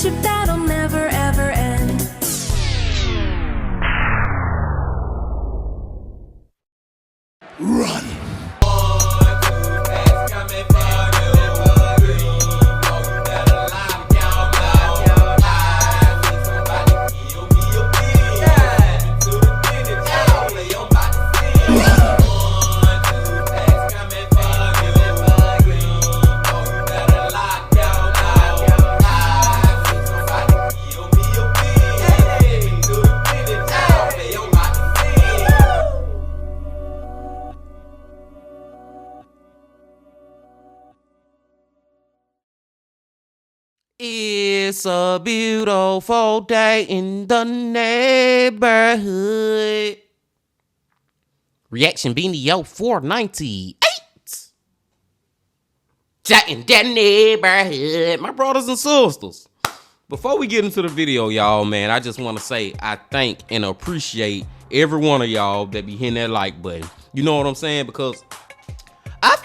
friendship that'll never ever end. Run! It's a beautiful day in the neighborhood. Reaction Beanie 498. Chat in that neighborhood. My brothers and sisters. Before we get into the video, y'all, man, I just want to say I thank and appreciate every one of y'all that be hitting that like button. You know what I'm saying? Because I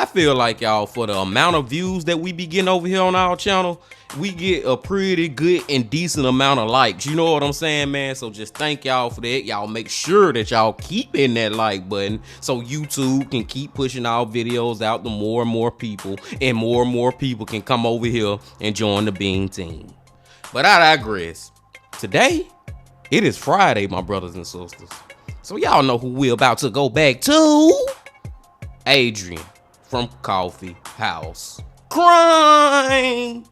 feel like y'all, for the amount of views that we be getting over here on our channel, we get a pretty good and decent amount of likes. You know what I'm saying, man? So just thank y'all for that. Y'all make sure that y'all keep in that like button so YouTube can keep pushing our videos out to more and more people, and more people can come over here and join the Bean team. But I digress. Today, it is Friday, my brothers and sisters. So y'all know who we're about to go back to. Adrian from Coffeehouse Crime.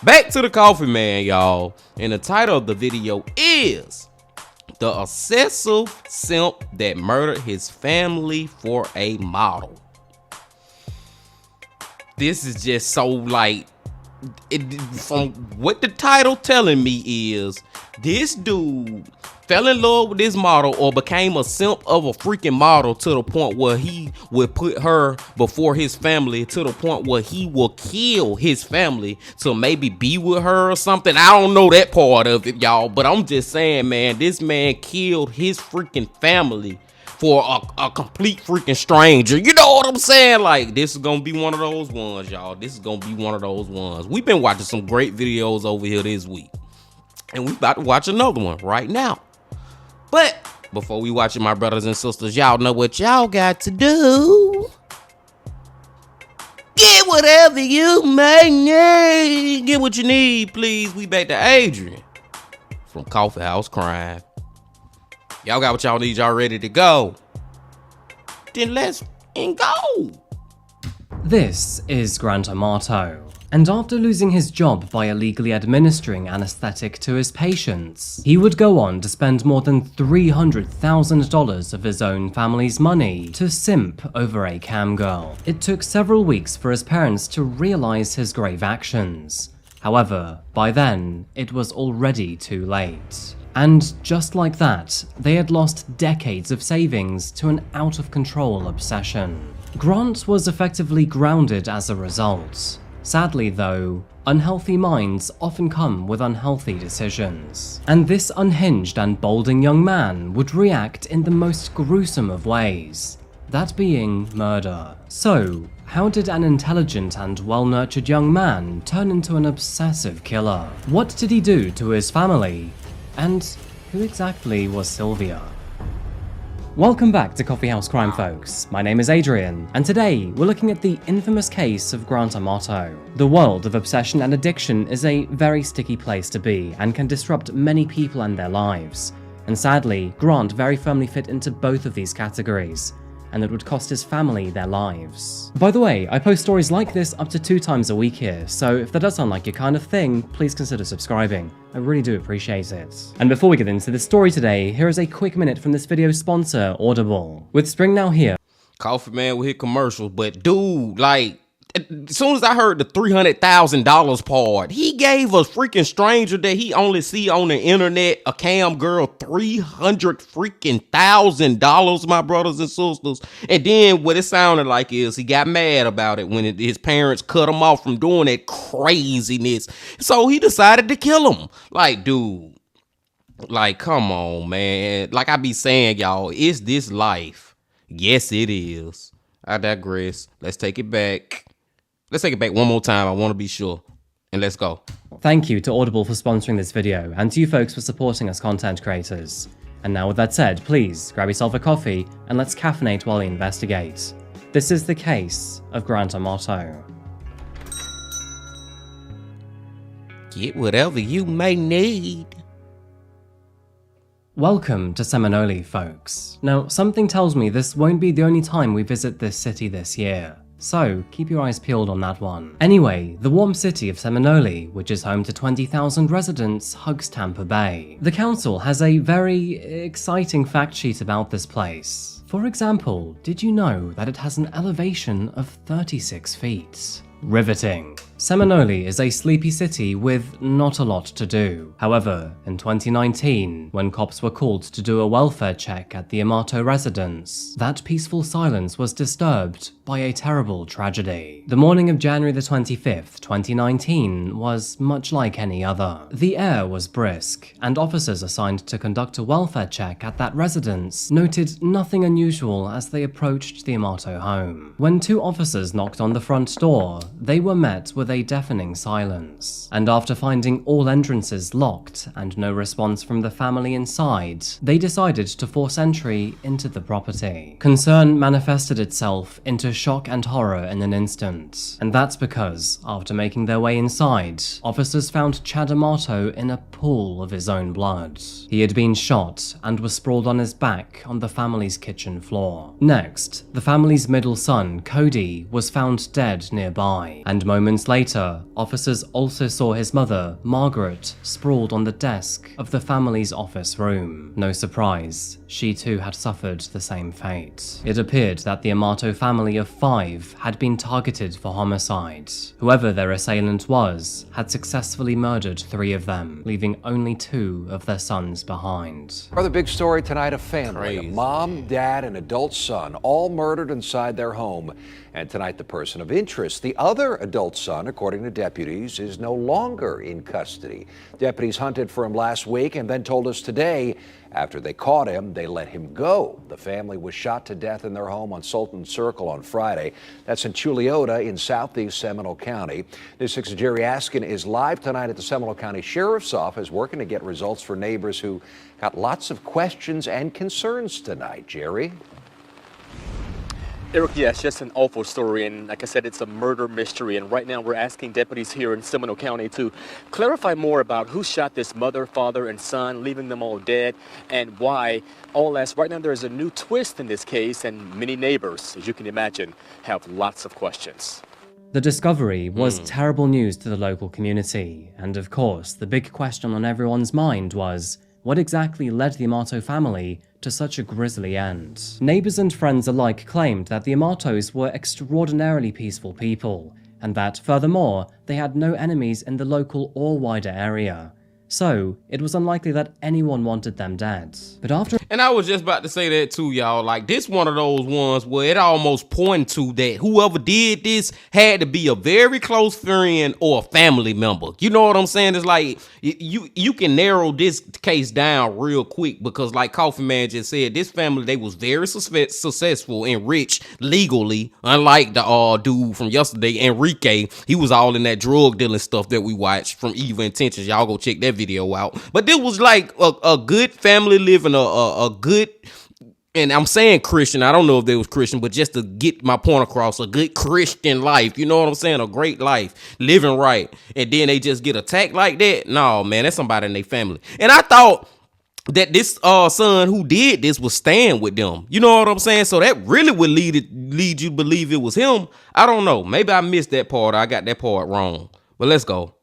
Back to the coffee man, y'all. And the title of the video is The Obsessive Simp That Murdered His Family for a Model. This is just so like, from what the title telling me is, this dude fell in love with this model or became a simp of a freaking model to the point where he would put her before his family, to the point where he will kill his family to maybe be with her or something. I don't know that part of it, y'all, but I'm just saying, man, this man killed his freaking family for a complete freaking stranger. You know what I'm saying? Like, this is gonna be one of those ones, y'all. This is gonna be one of those ones. We've been watching some great videos over here this week, and we about to watch another one right now. But before we watch it, my brothers and sisters, y'all know what y'all got to do. Get whatever you may need. Get what you need, please. We back to Adrian from Coffeehouse Crime. Y'all got what y'all need. Y'all ready to go? Then let's go. This is Gran Tomato, and after losing his job by illegally administering anesthetic to his patients, he would go on to spend more than $300,000 of his own family's money to simp over a cam girl. It took several weeks for his parents to realize his grave actions. However, by then, it was already too late. And just like that, they had lost decades of savings to an out-of-control obsession. Grant was effectively grounded as a result. Sadly though, unhealthy minds often come with unhealthy decisions. And this unhinged and balding young man would react in the most gruesome of ways, that being murder. So, how did an intelligent and well-nurtured young man turn into an obsessive killer? What did he do to his family? And who exactly was Sylvia? Welcome back to Coffeehouse Crime, folks. My name is Adrian, and today we're looking at the infamous case of Gran Tomato. The world of obsession and addiction is a very sticky place to be and can disrupt many people and their lives. And sadly, Grant very firmly fit into both of these categories, and it would cost his family their lives. By the way, I post stories like this up to 2 times a week here, so if that does sound like your kind of thing, please consider subscribing. I really do appreciate it. And before we get into this story today, here is a quick minute from this video's sponsor, Audible. With spring now here, Coffee man will hit commercials, but dude, like, as soon as I heard the $300,000 part, he gave a freaking stranger that he only see on the internet, a cam girl, $300,000, my brothers and sisters. And then what it sounded like is he got mad about it when his parents cut him off from doing that craziness. So he decided to kill him. Like, dude, like, come on, man. Like I be saying, y'all, is this life? Yes, it is. I digress. Let's take it back. Let's take it back one more time. I want to be sure. and let's go. Thank you to Audible for sponsoring this video, and to you folks for supporting us content creators. And now with that said, please grab yourself a coffee and let's caffeinate while we investigate. This is the case of Gran Tomato. Get whatever you may need. Welcome to Seminole, folks. Now, something tells me this won't be the only time we visit this city this year, so keep your eyes peeled on that one. Anyway, the warm city of Seminole, which is home to 20,000 residents, hugs Tampa Bay. The council has a very exciting fact sheet about this place. For example, did you know that it has an elevation of 36 feet? Riveting. Seminole is a sleepy city with not a lot to do. However, in 2019, when cops were called to do a welfare check at the Amato residence, that peaceful silence was disturbed by a terrible tragedy. The morning of January the 25th, 2019 was much like any other. The air was brisk, and officers assigned to conduct a welfare check at that residence noted nothing unusual as they approached the Amato home. When two officers knocked on the front door, they were met with a deafening silence, and after finding all entrances locked and no response from the family inside, they decided to force entry into the property. Concern manifested itself into shock and horror in an instant, and that's because, after making their way inside, officers found Chad Amato in a pool of his own blood. He had been shot and was sprawled on his back on the family's kitchen floor. Next, the family's middle son, Cody, was found dead nearby, and moments later, officers also saw his mother, Margaret, sprawled on the desk of the family's office room. No surprise, she too had suffered the same fate. It appeared that the Amato family of 5 had been targeted for homicide. Whoever their assailant was had successfully murdered 3 of them, leaving only 2 of their sons behind. Another big story tonight, a family, Crazy. a mom, dad, and adult son, all murdered inside their home. And tonight, the person of interest, the other adult son, according to deputies, is no longer in custody. Deputies hunted for him last week and then told us today, after they caught him, they let him go. The family was shot to death in their home on Sultan Circle on Friday. That's in Chuliota in southeast Seminole County. News 6's Jerry Askin is live tonight at the Seminole County Sheriff's Office working to get results for neighbors who got lots of questions and concerns tonight. Jerry? Eric, yeah, it's just an awful story, and like I said, it's a murder mystery, and right now we're asking deputies here in Seminole County to clarify more about who shot this mother, father, and son, leaving them all dead, and why. All as right now there's a new twist in this case, and many neighbors, as you can imagine, have lots of questions. The discovery was terrible news to the local community, and of course, the big question on everyone's mind was, what exactly led the Amato family to such a grisly end? Neighbors and friends alike claimed that the Amatos were extraordinarily peaceful people, and that, furthermore, they had no enemies in the local or wider area. So, it was unlikely that anyone wanted them dead. But after— And I was just about to say that too, y'all. Like, this one of those ones where it almost pointed to that whoever did this had to be a very close friend or a family member. You know what I'm saying? It's like, you can narrow this case down real quick because, like Coffee Man just said, this family, they was very successful and rich legally, unlike the dude from yesterday, Enrique. He was all in that drug dealing stuff that we watched from Evil Intentions. Y'all go check that video out. But this was like a good family living a good, and I'm saying Christian, I don't know if they was Christian, but just to get my point across, a good Christian life, you know what I'm saying? A great life, living right. And then they just get attacked like that? No, man, that's somebody in their family. And I thought that this son who did this was staying with them. You know what I'm saying? So that really would lead you to believe it was him. I don't know. Maybe I missed that part. I got that part wrong. But let's go.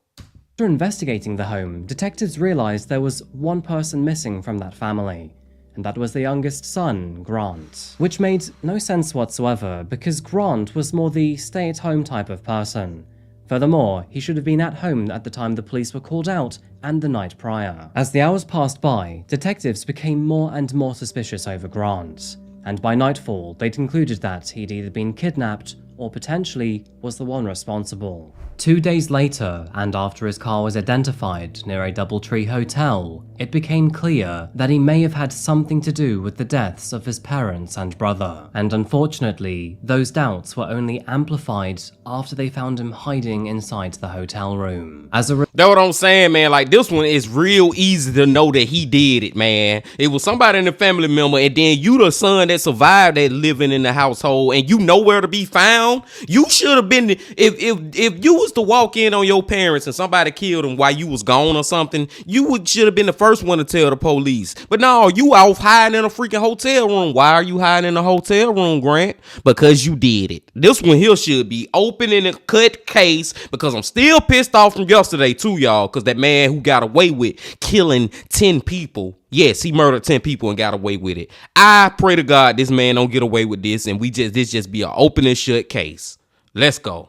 After investigating the home, detectives realized there was one person missing from that family, and that was the youngest son, Grant. Which made no sense whatsoever, because Grant was more the stay-at-home type of person. Furthermore, he should have been at home at the time the police were called out and the night prior. As the hours passed by, detectives became more and more suspicious over Grant, and by nightfall, they'd concluded that he'd either been kidnapped or potentially was the one responsible. 2 days later, and after his car was identified near a DoubleTree hotel, it became clear that he may have had something to do with the deaths of his parents and brother. And unfortunately, those doubts were only amplified after they found him hiding inside the hotel room. That's what I'm saying, man. Like, this one is real easy to know that he did it, man. It was somebody in the family member, and then you the son that survived that living in the household, and you know where to be found. You should have been, if you was to walk in on your parents and somebody killed them while you was gone or something, you should have been the first one to tell the police. But no, you off hiding in a freaking hotel room. Why are you hiding in a hotel room, Grant? Because you did it. This one here should be open in a cut case, because I'm still pissed off from yesterday too, y'all, because that man who got away with killing 10 people, yes, he murdered 10 people and got away with it. I pray to God this man don't get away with this, and this just be an open and shut case. Let's go.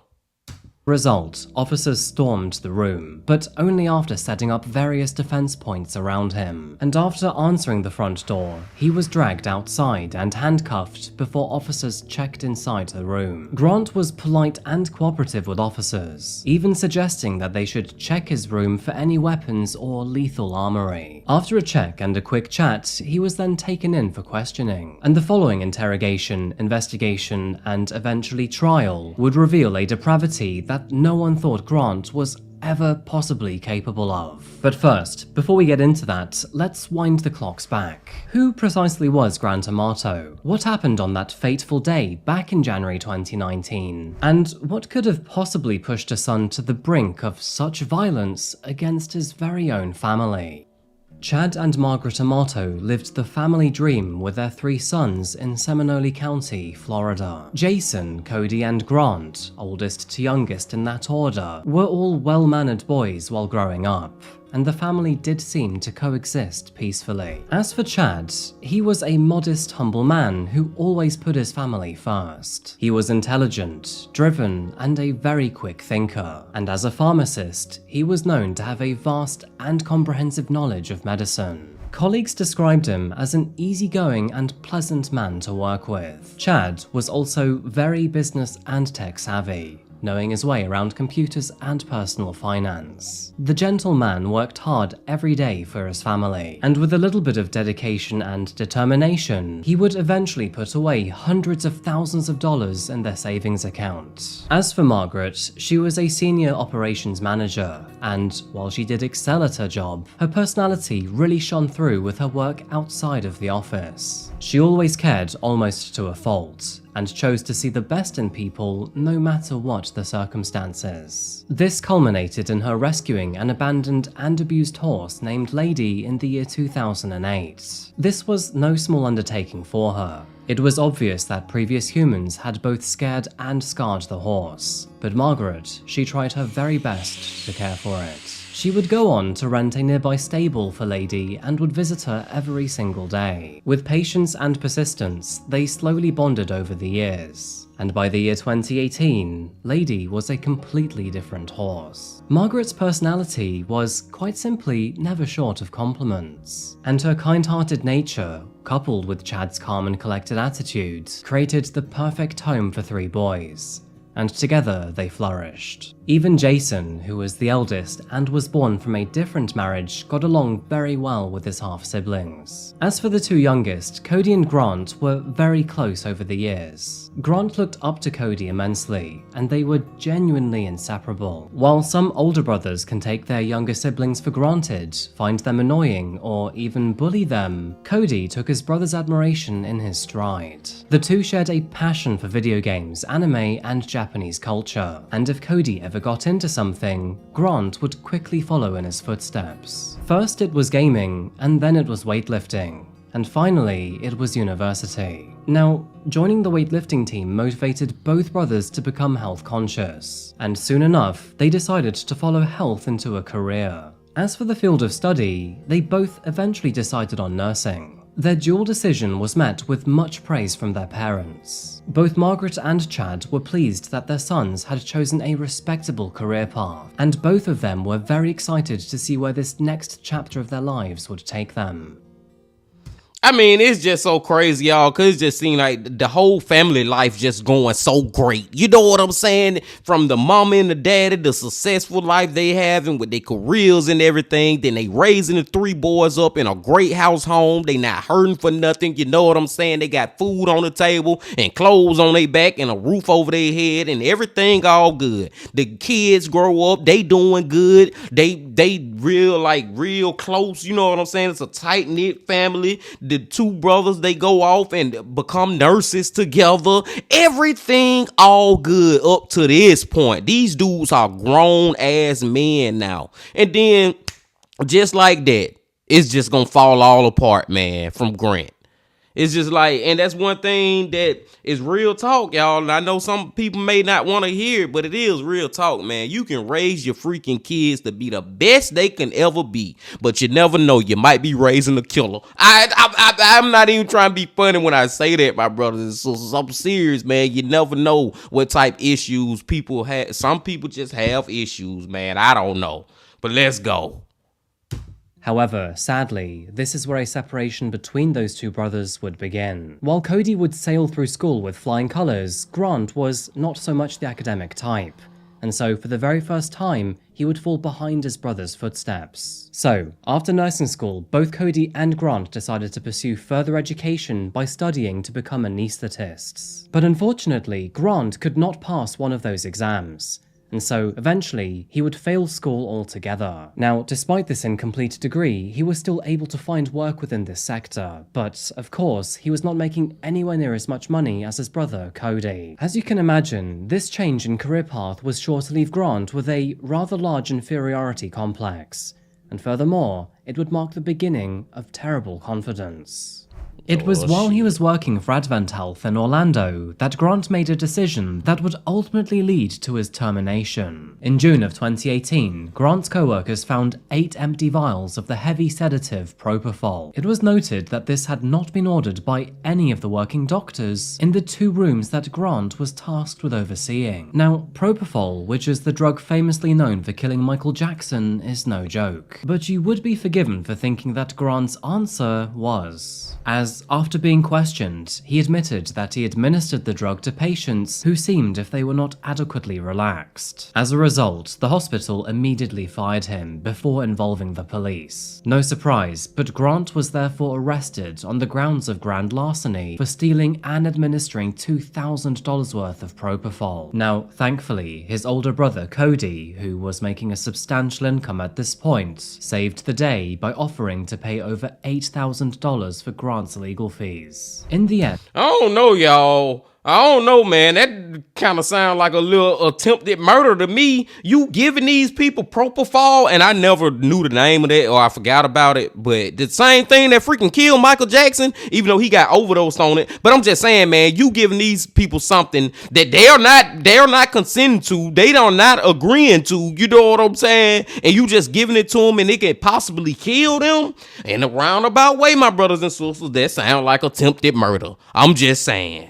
Result, officers stormed the room, but only after setting up various defense points around him. And after answering the front door, he was dragged outside and handcuffed before officers checked inside the room. Grant was polite and cooperative with officers, even suggesting that they should check his room for any weapons or lethal armory. After a check and a quick chat, he was then taken in for questioning. And the following interrogation, investigation, and eventually trial would reveal a depravity that no one thought Grant was ever possibly capable of. But first, before we get into that, let's wind the clocks back. Who precisely was Grant Amato? What happened on that fateful day back in January 2019? And what could have possibly pushed a son to the brink of such violence against his very own family? Chad and Margaret Amato lived the family dream with their 3 sons in Seminole County, Florida. Jason, Cody, and Grant, oldest to youngest in that order, were all well-mannered boys while growing up, and the family did seem to coexist peacefully. As for Chad, he was a modest, humble man who always put his family first. He was intelligent, driven, and a very quick thinker, and as a pharmacist, he was known to have a vast and comprehensive knowledge of medicine. Colleagues described him as an easygoing and pleasant man to work with. Chad was also very business and tech savvy, knowing his way around computers and personal finance. The gentleman worked hard every day for his family, and with a little bit of dedication and determination, he would eventually put away hundreds of thousands of dollars in their savings account. As for Margaret, she was a senior operations manager, and while she did excel at her job, her personality really shone through with her work outside of the office. She always cared almost to a fault, and chose to see the best in people no matter what the circumstances. This culminated in her rescuing an abandoned and abused horse named Lady in the year 2008. This was no small undertaking for her. It was obvious that previous humans had both scared and scarred the horse, but Margaret, she tried her very best to care for it. She would go on to rent a nearby stable for Lady and would visit her every single day. With patience and persistence, they slowly bonded over the years, and by the year 2018, Lady was a completely different horse. Margaret's personality was, quite simply, never short of compliments, and her kind-hearted nature, coupled with Chad's calm and collected attitude, created the perfect home for 3 boys, and together they flourished. Even Jason, who was the eldest and was born from a different marriage, got along very well with his half-siblings. As for the 2 youngest, Cody and Grant were very close over the years. Grant looked up to Cody immensely, and they were genuinely inseparable. While some older brothers can take their younger siblings for granted, find them annoying, or even bully them, Cody took his brother's admiration in his stride. The 2 shared a passion for video games, anime, and Japanese culture, and if Cody ever got into something, Grant would quickly follow in his footsteps. First it was gaming, and then it was weightlifting, and finally it was university. Now, joining the weightlifting team motivated both brothers to become health conscious, and soon enough, they decided to follow health into a career. As for the field of study, they both eventually decided on nursing. Their dual decision was met with much praise from their parents. Both Margaret and Chad were pleased that their sons had chosen a respectable career path, and both of them were very excited to see where this next chapter of their lives would take them. I mean, it's just so crazy, y'all, because it just seems like the whole family life just going so great. You know what I'm saying? From the mama and the daddy, the successful life they having with their careers and everything. Then they raising the 3 boys up in a great house home. They not hurting for nothing. You know what I'm saying? They got food on the table and clothes on their back and a roof over their head and everything all good. The kids grow up. They doing good. They real close. You know what I'm saying? It's a tight-knit family. The 2 brothers, they go off and become nurses together. Everything all good up to this point. These dudes are grown ass men now. And then just like that, it's just gonna fall all apart, man, from Grant. It's just like, and that's one thing that is real talk, y'all. And I know some people may not want to hear it, but it is real talk, man. You can raise your freaking kids to be the best they can ever be, but you never know. You might be raising a killer. I'm not even trying to be funny when I say that, my brothers and sisters. I'm serious, man. You never know what type issues people have. Some people just have issues, man. I don't know, but let's go. However, sadly, this is where a separation between those 2 brothers would begin. While Cody would sail through school with flying colours, Grant was not so much the academic type, and so for the very first time, he would fall behind his brother's footsteps. So, after nursing school, both Cody and Grant decided to pursue further education by studying to become anaesthetists. But unfortunately, Grant could not pass one of those exams, and so eventually he would fail school altogether. Now, despite this incomplete degree, he was still able to find work within this sector, but of course, he was not making anywhere near as much money as his brother Cody. As you can imagine, this change in career path was sure to leave Grant with a rather large inferiority complex, and furthermore, it would mark the beginning of terrible confidence. It was while he was working for Advent Health in Orlando that Grant made a decision that would ultimately lead to his termination. In June of 2018, Grant's co-workers found 8 empty vials of the heavy sedative propofol. It was noted that this had not been ordered by any of the working doctors in the 2 rooms that Grant was tasked with overseeing. Now, propofol, which is the drug famously known for killing Michael Jackson, is no joke. But you would be forgiven for thinking that Grant's answer was, as after being questioned, he admitted that he administered the drug to patients who seemed if they were not adequately relaxed. As a result, the hospital immediately fired him before involving the police. No surprise, but Grant was therefore arrested on the grounds of grand larceny for stealing and administering $2,000 worth of propofol. Now, thankfully, his older brother Cody, who was making a substantial income at this point, saved the day by offering to pay over $8,000 for Grant's legal fees. In the end, I don't know, y'all. I don't know, man. That kind of sounds like a little attempted murder to me. You giving these people propofol, and I never knew the name of that, or I forgot about it. But the same thing that freaking killed Michael Jackson, even though he got overdosed on it. But I'm just saying, man, you giving these people something that they're not consenting to, they are not agreeing to. You know what I'm saying? And you just giving it to them, and it can possibly kill them in a roundabout way, my brothers and sisters. That sound like attempted murder. I'm just saying.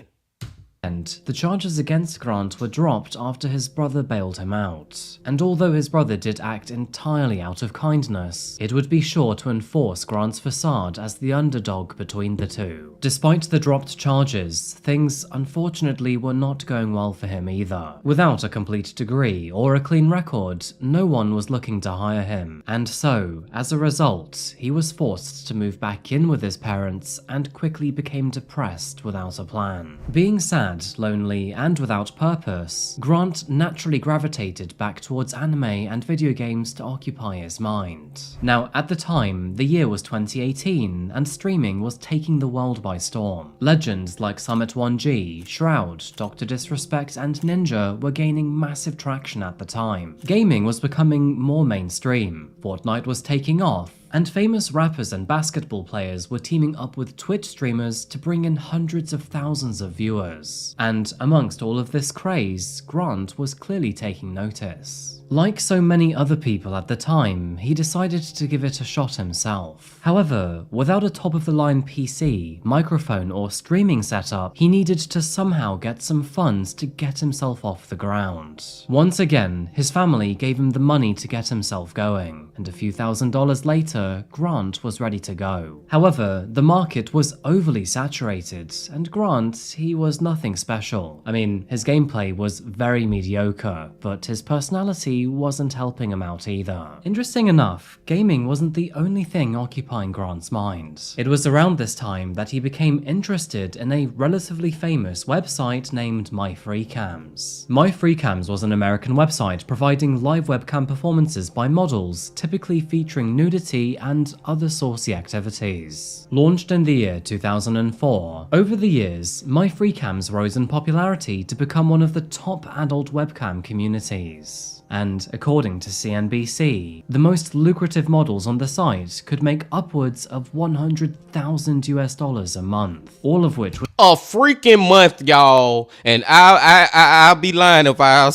And the charges against Grant were dropped after his brother bailed him out. And although his brother did act entirely out of kindness, it would be sure to enforce Grant's facade as the underdog between the two. Despite the dropped charges, things unfortunately were not going well for him either. Without a complete degree or a clean record, no one was looking to hire him. And so, as a result, he was forced to move back in with his parents and quickly became depressed without a plan. Being sad, lonely, and without purpose, Grant naturally gravitated back towards anime and video games to occupy his mind. Now, at the time, the year was 2018, and streaming was taking the world by storm. Legends like Summit 1G, Shroud, Dr. Disrespect, and Ninja were gaining massive traction at the time. Gaming was becoming more mainstream, Fortnite was taking off, and famous rappers and basketball players were teaming up with Twitch streamers to bring in hundreds of thousands of viewers. And amongst all of this craze, Grant was clearly taking notice. Like so many other people at the time, he decided to give it a shot himself. However, without a top-of-the-line PC, microphone or streaming setup, he needed to somehow get some funds to get himself off the ground. Once again, his family gave him the money to get himself going, and a few $1,000s later, Grant was ready to go. However, the market was overly saturated, and Grant, he was nothing special. I mean, his gameplay was very mediocre, but his personality wasn't helping him out either. Interesting enough, gaming wasn't the only thing occupying Grant's mind. It was around this time that he became interested in a relatively famous website named MyFreeCams. MyFreeCams was an American website providing live webcam performances by models, typically featuring nudity and other saucy activities. Launched in the year 2004, over the years, MyFreeCams rose in popularity to become one of the top adult webcam communities. And according to CNBC, the most lucrative models on the site could make upwards of $100,000 a month, all of which A freaking month, y'all. And I'll be lying if I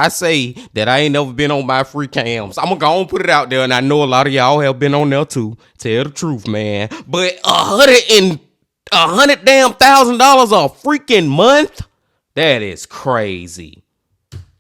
say that I ain't never been on my free cams. I'm gonna go and put it out there, and I know a lot of y'all have been on there too. Tell the truth, man. But $100,000 a freaking month? That is crazy.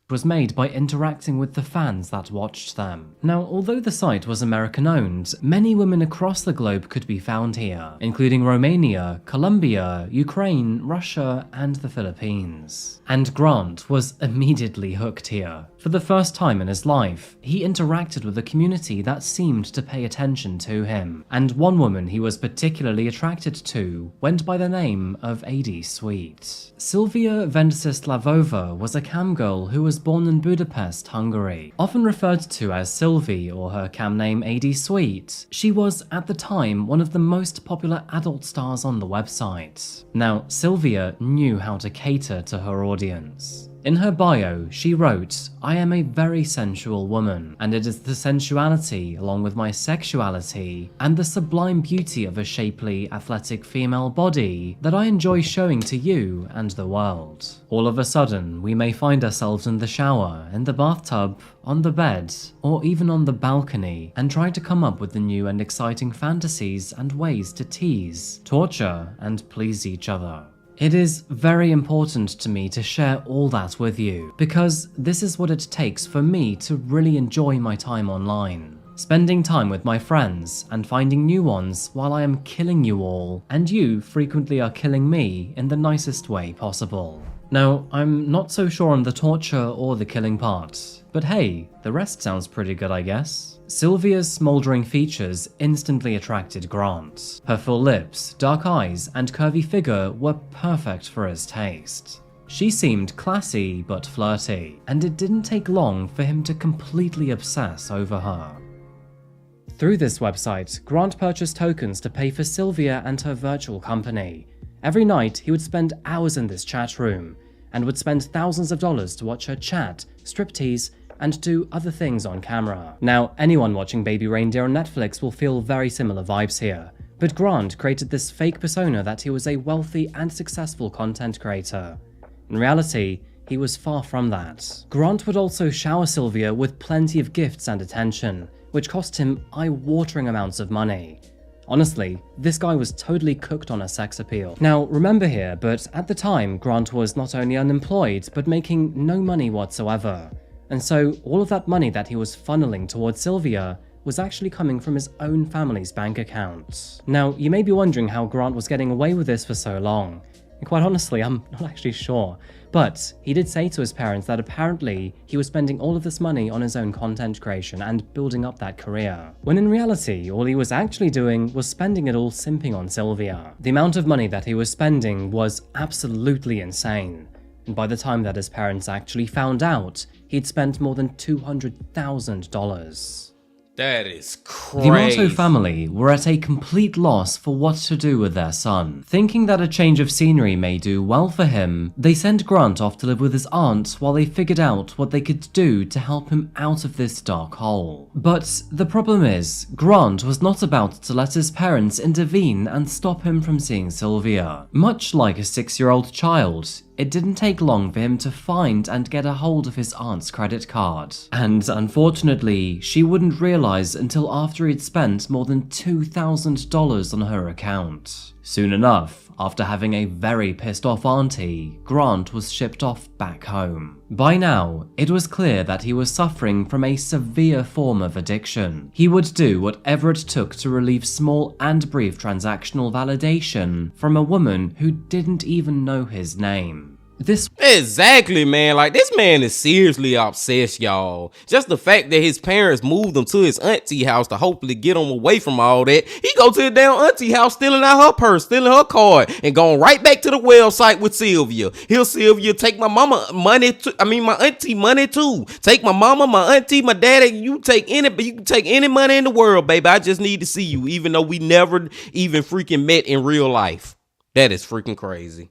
was made by interacting with the fans that watched them. Now, although the site was American-owned, many women across the globe could be found here, including Romania, Colombia, Ukraine, Russia, and the Philippines. And Grant was immediately hooked here. For the first time in his life, he interacted with a community that seemed to pay attention to him, and one woman he was particularly attracted to went by the name of AD Sweet. Sylvia Venceslavova was a cam girl who was born in Budapest, Hungary. Often referred to as Sylvie or her cam name AD Sweet, she was at the time one of the most popular adult stars on the website. Now, Sylvia knew how to cater to her audience. In her bio, she wrote, "I am a very sensual woman, and it is the sensuality, along with my sexuality, and the sublime beauty of a shapely, athletic female body that I enjoy showing to you and the world. All of a sudden, we may find ourselves in the shower, in the bathtub, on the bed, or even on the balcony, and try to come up with the new and exciting fantasies and ways to tease, torture, and please each other. It is very important to me to share all that with you, because this is what it takes for me to really enjoy my time online. Spending time with my friends and finding new ones while I am killing you all, and you frequently are killing me in the nicest way possible." Now, I'm not so sure on the torture or the killing part, but hey, the rest sounds pretty good, I guess. Sylvia's smoldering features instantly attracted Grant. Her full lips, dark eyes, and curvy figure were perfect for his taste. She seemed classy but flirty, and it didn't take long for him to completely obsess over her. Through this website, Grant purchased tokens to pay for Sylvia and her virtual company. Every night, he would spend hours in this chat room, and would spend thousands of dollars to watch her chat, striptease, and do other things on camera. Now, anyone watching Baby Reindeer on Netflix will feel very similar vibes here, but Grant created this fake persona that he was a wealthy and successful content creator. In reality, he was far from that. Grant would also shower Sylvia with plenty of gifts and attention, which cost him eye-watering amounts of money. Honestly, this guy was totally cooked on her sex appeal. Now, remember here, but at the time, Grant was not only unemployed, but making no money whatsoever. And so, all of that money that he was funneling towards Sylvia was actually coming from his own family's bank account. Now, you may be wondering how Grant was getting away with this for so long. And quite honestly, I'm not actually sure. But he did say to his parents that apparently he was spending all of this money on his own content creation and building up that career, when in reality, all he was actually doing was spending it all simping on Sylvia. The amount of money that he was spending was absolutely insane. And by the time that his parents actually found out, he'd spent more than $200,000. That is crazy. The Amato family were at a complete loss for what to do with their son. Thinking that a change of scenery may do well for him, they sent Grant off to live with his aunt while they figured out what they could do to help him out of this dark hole. But the problem is, Grant was not about to let his parents intervene and stop him from seeing Sylvia. Much like a 6-year-old child, it didn't take long for him to find and get a hold of his aunt's credit card. And unfortunately, she wouldn't realize until after he'd spent more than $2,000 on her account. Soon enough, after having a very pissed off auntie, Grant was shipped off back home. By now, it was clear that he was suffering from a severe form of addiction. He would do whatever it took to relieve small and brief transactional validation from a woman who didn't even know his name. This Exactly, man. Like, this man is seriously obsessed, y'all. Just the fact that his parents moved him to his auntie house to hopefully get him away from all that. He go to the damn auntie house, stealing out her purse, stealing her card, and going right back to the website with Sylvia. Sylvia, take my mama money, my auntie money too. Take my mama, my auntie, my daddy. You can take any money in the world, baby. I just need to see you, even though we never even freaking met in real life. That is freaking crazy.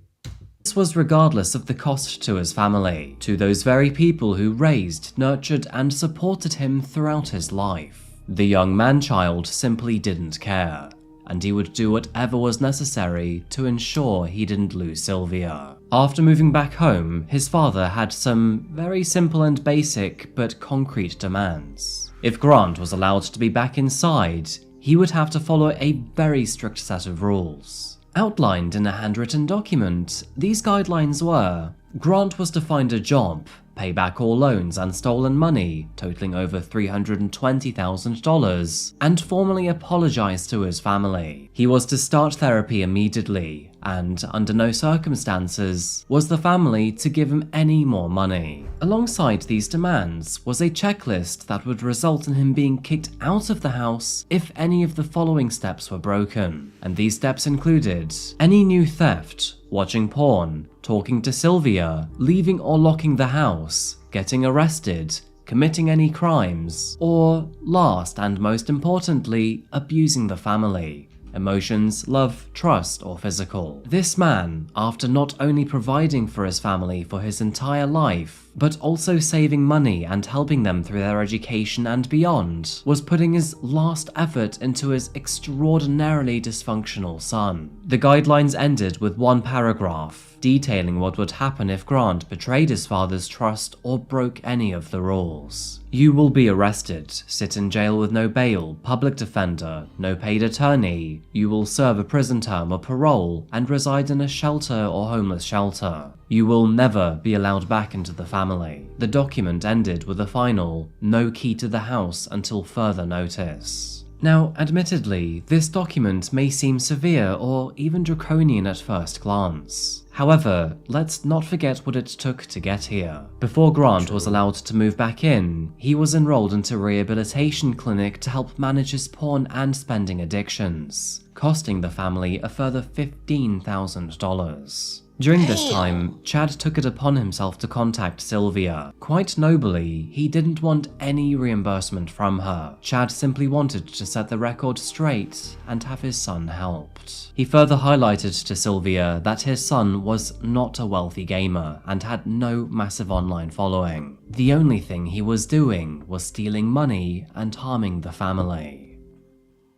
This was regardless of the cost to his family, to those very people who raised, nurtured, and supported him throughout his life. The young man-child simply didn't care, and he would do whatever was necessary to ensure he didn't lose Sylvia. After moving back home, his father had some very simple and basic but concrete demands. If Grant was allowed to be back inside, he would have to follow a very strict set of rules. Outlined in a handwritten document, these guidelines were: Grant was to find a job, pay back all loans and stolen money, totaling over $320,000, and formally apologize to his family. He was to start therapy immediately, and under no circumstances was the family to give him any more money. Alongside these demands was a checklist that would result in him being kicked out of the house if any of the following steps were broken. And these steps included any new theft, watching porn, talking to Sylvia, leaving or locking the house, getting arrested, committing any crimes, or, last and most importantly, abusing the family. Emotions, love, trust, or physical. This man, after not only providing for his family for his entire life, but also saving money and helping them through their education and beyond, was putting his last effort into his extraordinarily dysfunctional son. The guidelines ended with one paragraph, detailing what would happen if Grant betrayed his father's trust or broke any of the rules. You will be arrested, sit in jail with no bail, public defender, no paid attorney. You will serve a prison term or parole and reside in a shelter or homeless shelter. You will never be allowed back into the family. The document ended with a final, no key to the house until further notice. Now, admittedly, this document may seem severe or even draconian at first glance. However, let's not forget what it took to get here. Before Grant was allowed to move back in, he was enrolled into a rehabilitation clinic to help manage his porn and spending addictions, costing the family a further $15,000. During this time, Chad took it upon himself to contact Sylvia. Quite nobly, he didn't want any reimbursement from her. Chad simply wanted to set the record straight and have his son helped. He further highlighted to Sylvia that his son was not a wealthy gamer and had no massive online following. The only thing he was doing was stealing money and harming the family.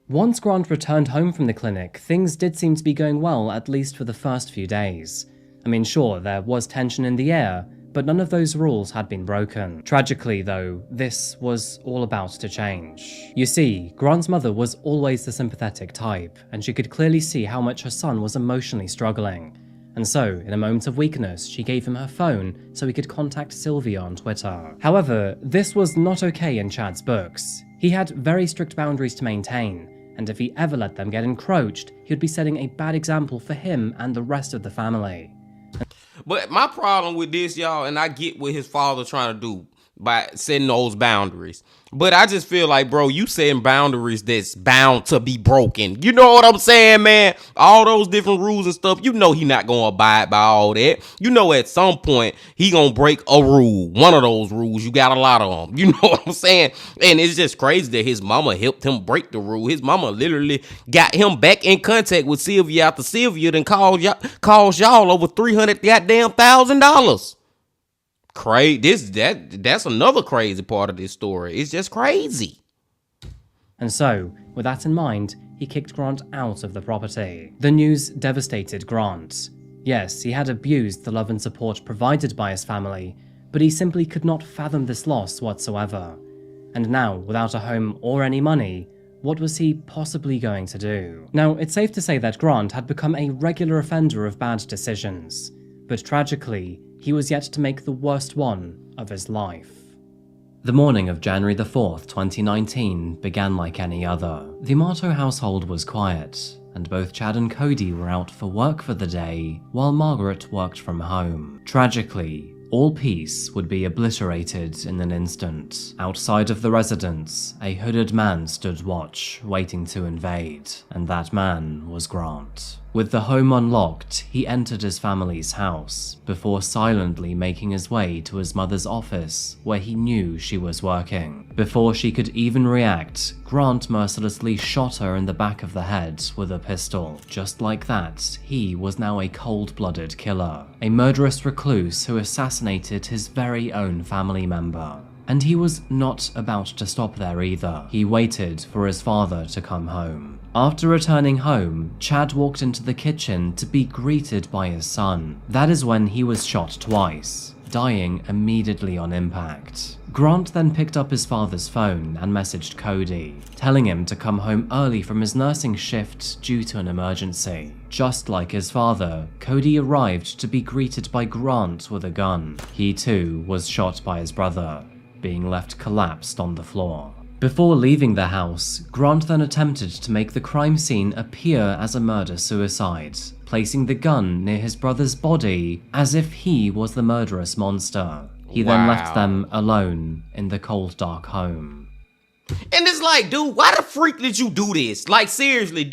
Once Grant returned home from the clinic, things did seem to be going well, at least for the first few days. I mean, sure, there was tension in the air, but none of those rules had been broken. Tragically, though, this was all about to change. You see, Grant's mother was always the sympathetic type, and she could clearly see how much her son was emotionally struggling. And so, in a moment of weakness, she gave him her phone so he could contact Sylvia on Twitter. However, this was not okay in Chad's books. He had very strict boundaries to maintain, and if he ever let them get encroached, he would be setting a bad example for him and the rest of the family. But my problem with this, y'all, and I get what his father trying to do by setting those boundaries. But I just feel like, bro, you setting boundaries that's bound to be broken. You know what I'm saying, man? All those different rules and stuff, you know he not going to abide by all that. You know at some point he going to break a rule. One of those rules, you got a lot of them. You know what I'm saying? And it's just crazy that his mama helped him break the rule. His mama literally got him back in contact with Sylvia after Sylvia then calls y'all over $300,000. Crazy. That's another crazy part of this story. It's just crazy. And so, with that in mind, he kicked Grant out of the property. The news devastated Grant. Yes, he had abused the love and support provided by his family, but he simply could not fathom this loss whatsoever. And now, without a home or any money, what was he possibly going to do? Now, it's safe to say that Grant had become a regular offender of bad decisions, but tragically, he was yet to make the worst one of his life. The morning of January the 4th, 2019 began like any other. The Amato household was quiet, and both Chad and Cody were out for work for the day, while Margaret worked from home. Tragically, all peace would be obliterated in an instant. Outside of the residence, a hooded man stood watch, waiting to invade, and that man was Grant. With the home unlocked, he entered his family's house, before silently making his way to his mother's office, where he knew she was working. Before she could even react, Grant mercilessly shot her in the back of the head with a pistol. Just like that, he was now a cold-blooded killer, a murderous recluse who assassinated his very own family member. And he was not about to stop there either. He waited for his father to come home. After returning home, Chad walked into the kitchen to be greeted by his son. That is when he was shot twice, dying immediately on impact. Grant then picked up his father's phone and messaged Cody, telling him to come home early from his nursing shift due to an emergency. Just like his father, Cody arrived to be greeted by Grant with a gun. He too was shot by his brother, being left collapsed on the floor. Before leaving the house, Grant then attempted to make the crime scene appear as a murder-suicide, placing the gun near his brother's body as if he was the murderous monster. He then left them alone in the cold, dark home. And it's like, dude, why the freak did you do this? Like, seriously,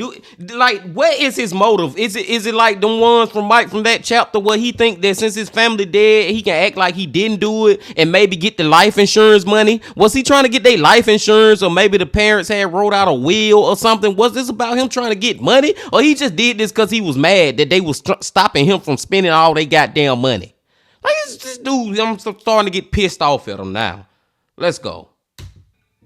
what is his motive? Is it like the ones from that chapter where he think that since his family dead, he can act like he didn't do it and maybe get the life insurance money? Was he trying to get their life insurance, or maybe the parents had wrote out a will or something? Was this about him trying to get money, or he just did this because he was mad that they was stopping him from spending all they goddamn money? Like, this dude, I'm starting to get pissed off at him now. Let's go.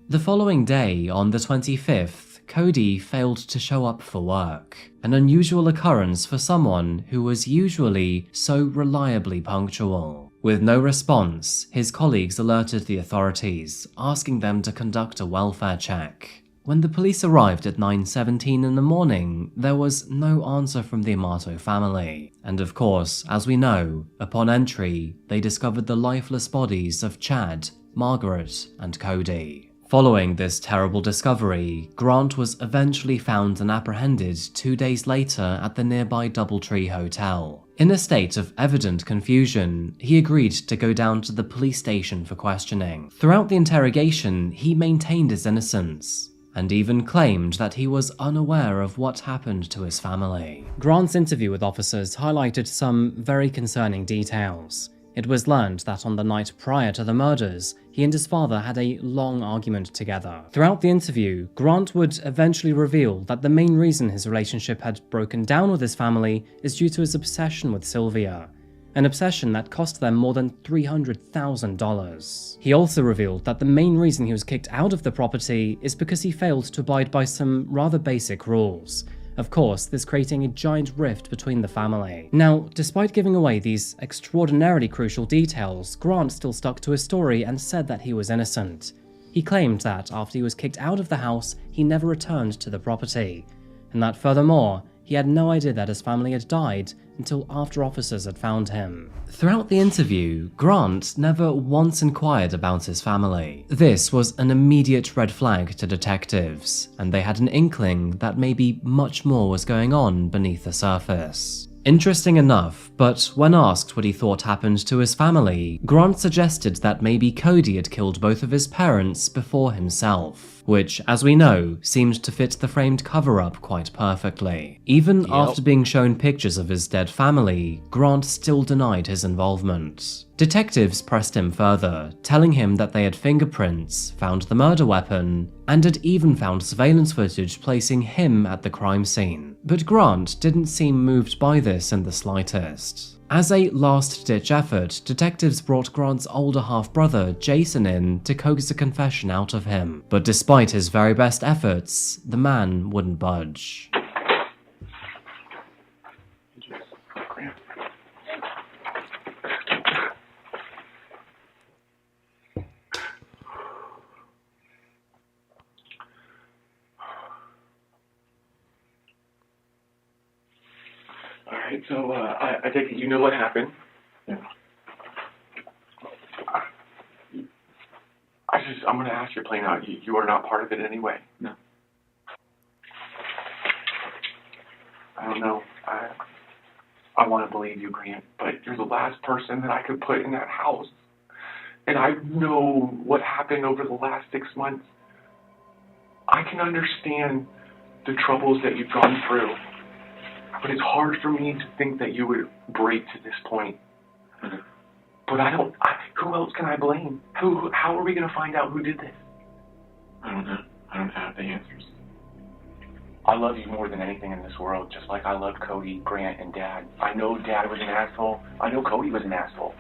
The following day, on the 25th, Cody failed to show up for work, an unusual occurrence for someone who was usually so reliably punctual. With no response, his colleagues alerted the authorities, asking them to conduct a welfare check. When the police arrived at 9:17 in the morning, there was no answer from the Amato family. And of course, as we know, upon entry, they discovered the lifeless bodies of Chad, Margaret, and Cody. Following this terrible discovery, Grant was eventually found and apprehended 2 days later at the nearby Doubletree Hotel. In a state of evident confusion, he agreed to go down to the police station for questioning. Throughout the interrogation, he maintained his innocence, and even claimed that he was unaware of what happened to his family. Grant's interview with officers highlighted some very concerning details. It was learned that on the night prior to the murders, he and his father had a long argument together. Throughout the interview, Grant would eventually reveal that the main reason his relationship had broken down with his family is due to his obsession with Sylvia, an obsession that cost them more than $300,000. He also revealed that the main reason he was kicked out of the property is because he failed to abide by some rather basic rules. Of course, this creating a giant rift between the family. Now, despite giving away these extraordinarily crucial details, Grant still stuck to his story and said that he was innocent. He claimed that after he was kicked out of the house, he never returned to the property, and that furthermore, he had no idea that his family had died until after officers had found him. Throughout the interview, Grant never once inquired about his family. This was an immediate red flag to detectives, and they had an inkling that maybe much more was going on beneath the surface. Interesting enough, but when asked what he thought happened to his family, Grant suggested that maybe Cody had killed both of his parents before himself, which, as we know, seemed to fit the framed cover-up quite perfectly. Even after being shown pictures of his dead family, Grant still denied his involvement. Detectives pressed him further, telling him that they had fingerprints, found the murder weapon, and had even found surveillance footage placing him at the crime scene. But Grant didn't seem moved by this in the slightest. As a last-ditch effort, detectives brought Grant's older half-brother, Jason, in to coax a confession out of him. But despite his very best efforts, the man wouldn't budge. Alright, so I take it you know what happened. Yeah. I'm gonna ask you plain out. You are not part of it anyway. No. I don't know. I want to believe you, Grant, but you're the last person that I could put in that house. And I know what happened over the last 6 months. I can understand the troubles that you've gone through, but it's hard for me to think that you would break to this point. Mm-hmm. But who else can I blame? How are we going to find out who did this? I don't know. I don't have the answers. I love you more than anything in this world, just like I loved Cody, Grant, and Dad. I know Dad was an asshole. I know Cody was an asshole.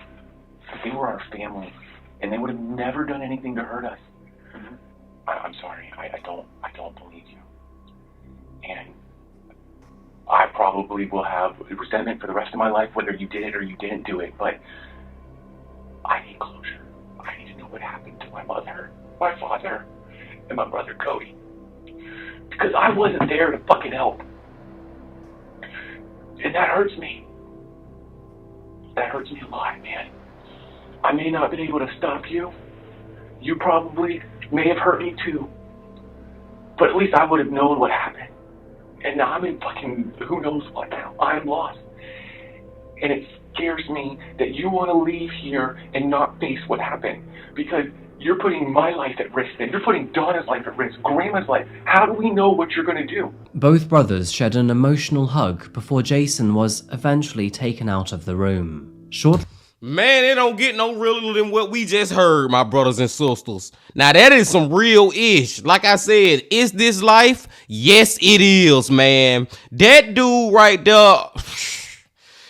But they were our family, and they would have never done anything to hurt us. Mm-hmm. I'm sorry. I don't believe you. And I probably will have resentment for the rest of my life, whether you did it or you didn't do it, but I need closure. I need to know what happened to my mother, my father, and my brother Cody. Because I wasn't there to fucking help. And that hurts me. That hurts me a lot, man. I may not have been able to stop you. You probably may have hurt me too. But at least I would have known what happened. And now I'm in fucking who knows what now. I'm lost. And it scares me that you want to leave here and not face what happened. Because you're putting my life at risk then. You're putting Donna's life at risk, Grandma's life. How do we know what you're going to do? Both brothers shared an emotional hug before Jason was eventually taken out of the room. Man, it don't get no realer than what we just heard, my brothers and sisters. Now, that is some real ish. Like I said, is this life? Yes, it is, man. That dude right there,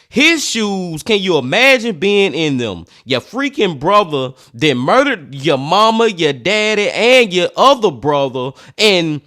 his shoes, can you imagine being in them? Your freaking brother that murdered your mama, your daddy, and your other brother, and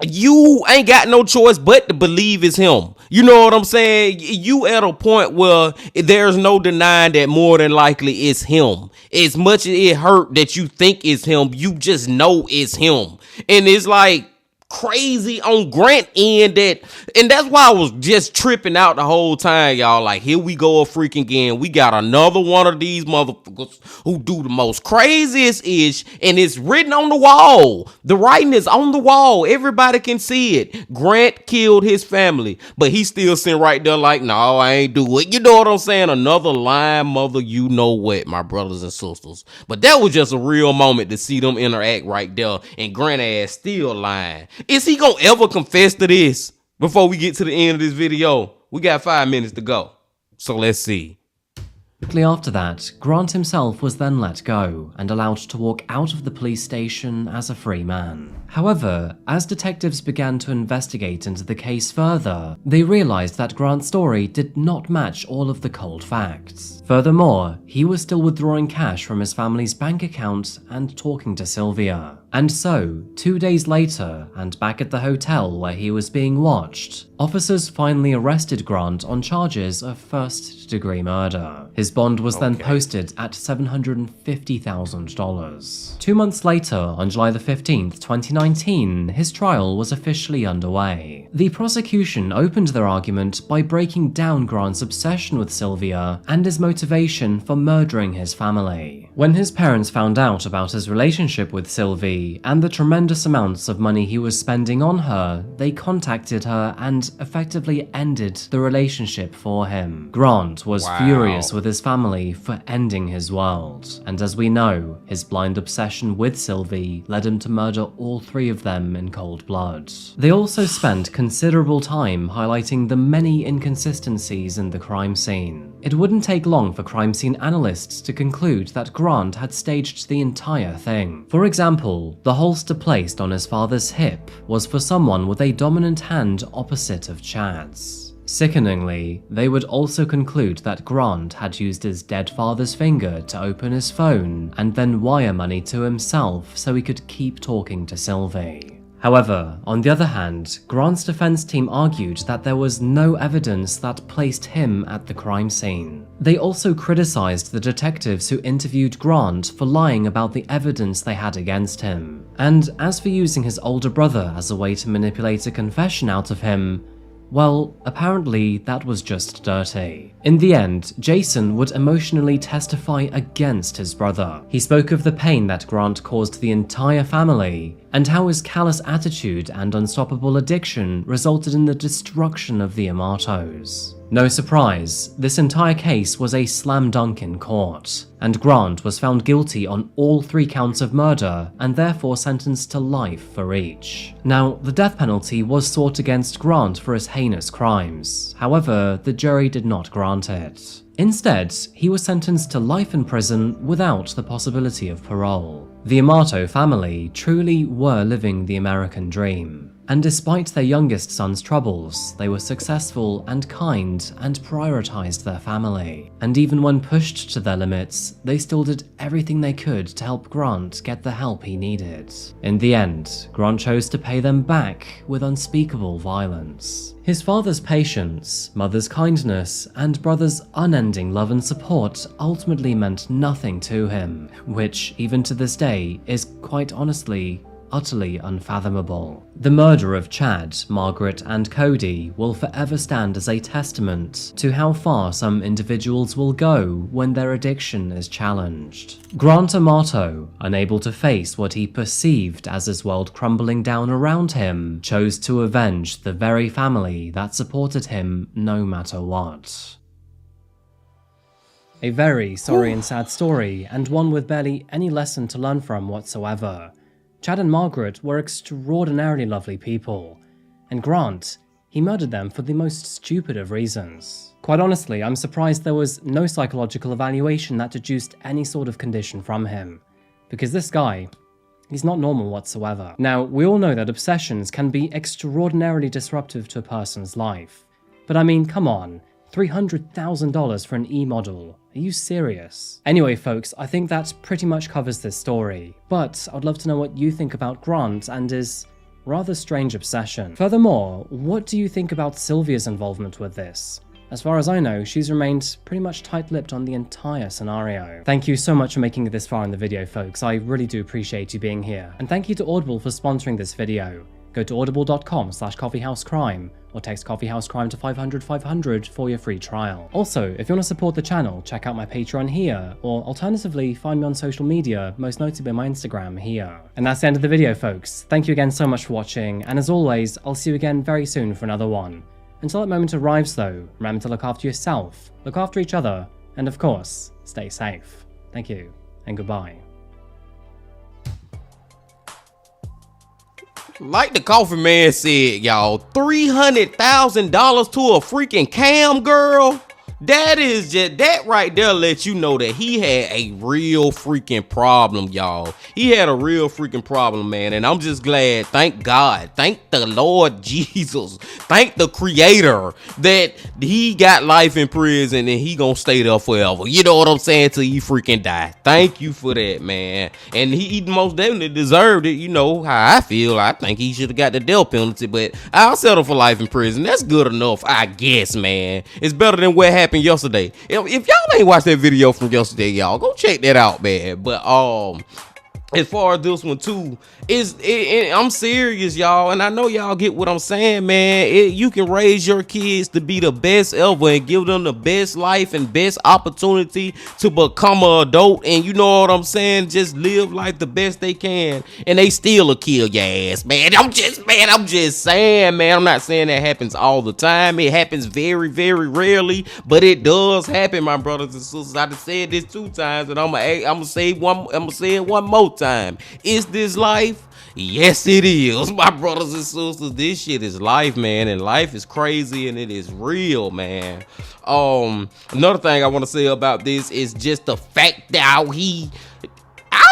you ain't got no choice but to believe it's him. You know what I'm saying? You at a point where there's no denying that more than likely it's him. As much as it hurt that you think it's him, you just know it's him. And it's like crazy on Grant end and that's why I was just tripping out the whole time, y'all. Like, here we go a freaking again. We got another one of these motherfuckers who do the most craziest ish, and it's written on the wall. The writing is on the wall. Everybody can see it. Grant killed his family, but he's still sitting right there like, no, I ain't do it. You know what I'm saying? Another lying mother, you know what, my brothers and sisters. But that was just a real moment to see them interact right there, and Grant ass still lying. Is he gonna ever confess to this before we get to the end of this video? We got 5 minutes to go, so let's see. Quickly after that, Grant himself was then let go and allowed to walk out of the police station as a free man. However, as detectives began to investigate into the case further, they realized that Grant's story did not match all of the cold facts. Furthermore, he was still withdrawing cash from his family's bank account and talking to Sylvia. And so, 2 days later, and back at the hotel where he was being watched, officers finally arrested Grant on charges of first-degree murder. His bond was then posted at $750,000. 2 months later, on July the 15th, 2019, his trial was officially underway. The prosecution opened their argument by breaking down Grant's obsession with Sylvia and his motivation for murdering his family. When his parents found out about his relationship with Sylvie and the tremendous amounts of money he was spending on her, they contacted her and effectively ended the relationship for him. Grant was furious with his family for ending his world, and as we know, his blind obsession with Sylvie led him to murder all 3 of them in cold blood. They also spent considerable time highlighting the many inconsistencies in the crime scene. It wouldn't take long for crime scene analysts to conclude that Grant had staged the entire thing. For example, the holster placed on his father's hip was for someone with a dominant hand opposite of Chad's. Sickeningly, they would also conclude that Grant had used his dead father's finger to open his phone and then wire money to himself so he could keep talking to Sylvie. However, on the other hand, Grant's defense team argued that there was no evidence that placed him at the crime scene. They also criticized the detectives who interviewed Grant for lying about the evidence they had against him. And as for using his older brother as a way to manipulate a confession out of him, Well, apparently that was just dirty. In the end, Jason would emotionally testify against his brother. He spoke of the pain that Grant caused the entire family, and how his callous attitude and unstoppable addiction resulted in the destruction of the Amatos. No surprise, this entire case was a slam dunk in court, and Grant was found guilty on all 3 counts of murder and therefore sentenced to life for each. Now, the death penalty was sought against Grant for his heinous crimes. However, the jury did not grant it. Instead, he was sentenced to life in prison without the possibility of parole. The Amato family truly were living the American dream. And despite their youngest son's troubles, they were successful and kind and prioritized their family. And even when pushed to their limits, they still did everything they could to help Grant get the help he needed. In the end, Grant chose to pay them back with unspeakable violence. His father's patience, mother's kindness, and brother's unending love and support ultimately meant nothing to him, which, even to this day, is quite honestly utterly unfathomable. The murder of Chad, Margaret, and Cody will forever stand as a testament to how far some individuals will go when their addiction is challenged. Grant Amato, unable to face what he perceived as his world crumbling down around him, chose to avenge the very family that supported him no matter what. A very sorry and sad story, and one with barely any lesson to learn from whatsoever. Chad and Margaret were extraordinarily lovely people, and Grant, he murdered them for the most stupid of reasons. Quite honestly, I'm surprised there was no psychological evaluation that deduced any sort of condition from him, because this guy, he's not normal whatsoever. Now, we all know that obsessions can be extraordinarily disruptive to a person's life, but I mean, come on, $300,000 for an E-model. Are you serious? Anyway, folks, I think that pretty much covers this story, but I'd love to know what you think about Grant and his rather strange obsession. Furthermore, what do you think about Sylvia's involvement with this? As far as I know, she's remained pretty much tight-lipped on the entire scenario. Thank you so much for making it this far in the video, folks. I really do appreciate you being here. And thank you to Audible for sponsoring this video. Go to audible.com/coffeehousecrime or text coffeehousecrime to 500-500 for your free trial. Also, if you want to support the channel, check out my Patreon here, or alternatively, find me on social media, most notably my Instagram here. And that's the end of the video, folks. Thank you again so much for watching, and as always, I'll see you again very soon for another one. Until that moment arrives though, remember to look after yourself, look after each other, and of course, stay safe. Thank you, and goodbye. Like the coffee man said, y'all, $300,000 to a freaking cam girl? That is just, that right there lets you know that he had a real freaking problem, y'all. He had a real freaking problem, man. And I'm just glad, thank God, thank the Lord Jesus, thank the Creator that he got life in prison and he gonna stay there forever. You know what I'm saying? Till he freaking die. Thank you for that, man. And he most definitely deserved it. You know how I feel. I think he should have got the death penalty, but I'll settle for life in prison. That's good enough, I guess, man. It's better than what happened yesterday. If y'all ain't watched that video from yesterday, y'all go check that out, man. But as far as this one too, I'm serious, y'all, and I know y'all get what I'm saying, man. You can raise your kids to be the best ever and give them the best life and best opportunity to become an adult, and you know what I'm saying, just live life the best they can, and they still will kill your ass, man. I'm just saying, man. I'm not saying that happens all the time. It happens very, very rarely, but it does happen, my brothers and sisters. I just said this 2 times, and I'm gonna say it one more time. Is this life? Yes, it is, my brothers and sisters. This shit is life, man, and life is crazy, and it is real, man. Another thing I want to say about this is just the fact that I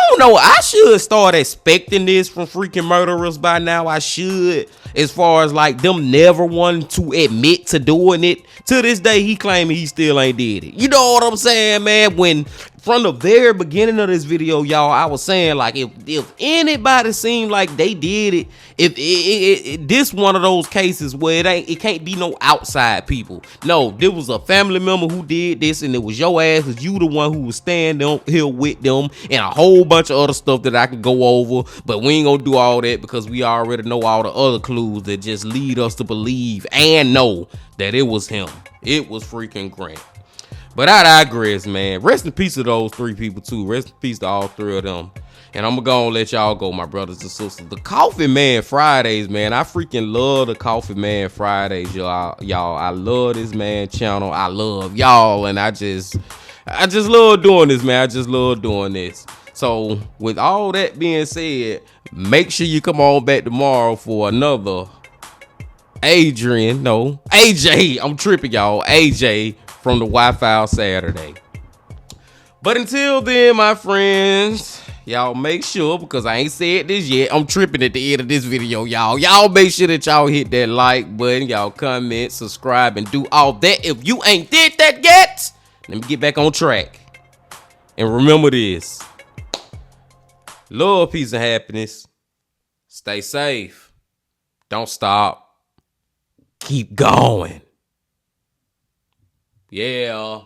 don't know, I should start expecting this from freaking murderers by now. I should, as far as like them never wanting to admit to doing it. To this day, he claiming he still ain't did it. You know what I'm saying, man? When from the very beginning of this video, y'all, I was saying, like, if anybody seemed like they did it, if this one of those cases where it can't be no outside people. No, there was a family member who did this, and it was your ass, cause you the one who was standing here with them, and a whole bunch of other stuff that I can go over, but we ain't gonna do all that because we already know all the other clues that just lead us to believe and know that it was him. It was freaking Grant. But I digress, man. Rest in peace to those 3 people too. Rest in peace to all 3 of them. And I'm gonna let y'all go, my brothers and sisters. The Coffee Man Fridays, man. I freaking love the Coffee Man Fridays, y'all. I love this man channel. I love y'all, and I just love doing this, man. I just love doing this. So with all that being said, make sure you come on back tomorrow for another AJ. I'm tripping, y'all. AJ from the Wi-Fi Saturday. But until then, my friends, y'all make sure, because I ain't said this yet, I'm tripping at the end of this video, y'all. Y'all make sure that y'all hit that like button, y'all comment, subscribe, and do all that. If you ain't did that yet, let me get back on track. And remember this: love, peace, and happiness. Stay safe. Don't stop. Keep going. Yeah.